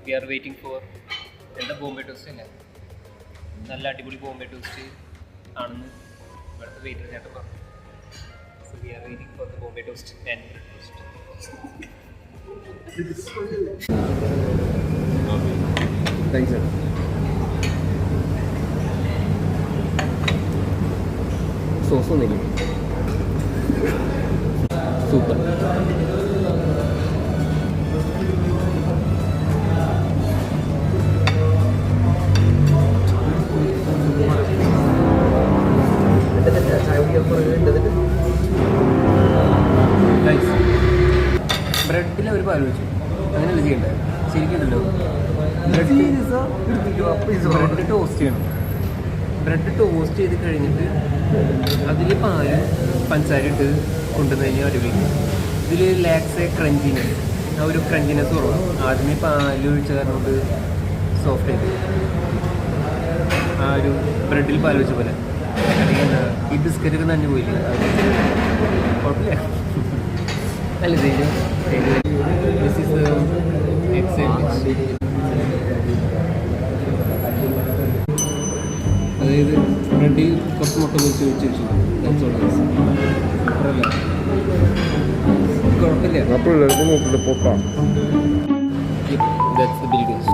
V are waiting for എന്താ Bombay toast അല്ലേ, നല്ല അടിപൊളി ബോംബെ ടോസ്റ്റ് ആണെന്ന് ഇവിടുത്തെ വെയിറ്റർ ചേട്ടൻ പറഞ്ഞു. So we are waiting for the Bombay toast and bread toast. Thanks sir. Sauce ഒന്നില്ല, സൂപ്പർ. ബ്രെഡിൽ ഒരു പാൽ വെച്ചു, അങ്ങനെയല്ല ചെയ്യണ്ടേ? ശരിക്കുണ്ടല്ലോ, ബ്രെഡ് ടോസ്റ്റ് ചെയ്യണം. ബ്രെഡ് ടോസ്റ്റ് ചെയ്ത് കഴിഞ്ഞിട്ട് അതിൽ പാല് പഞ്ചസാര ഇട്ട് കൊണ്ടുവന്ന് കഴിഞ്ഞാൽ അടിപൊളി. ഇതിൽ ലാക്സ് ക്രഞ്ചിനെസ്, ആ ഒരു ക്രഞ്ചിനെസ് കുറവാണ്. ആദ്യമേ പാല് ഒഴിച്ച കാരണം കൊണ്ട് സോഫ്റ്റ് ആയിട്ട് ആ ഒരു ബ്രെഡിൽ പാൽ വെച്ച പോലെ. അല്ലെങ്കിൽ എന്താ ഈ ബിസ്ക്കറ്റൊക്കെ തന്നെ പോയില്ലേ, കുഴപ്പമില്ല. നല്ല ചെയ്യും. This is egg sandwich. അതായത് ബ്രെഡിൽ കുറച്ച് മുട്ട പൊരിച്ച് വെച്ച് വെച്ചു. കുഴപ്പമില്ല. That's the bill.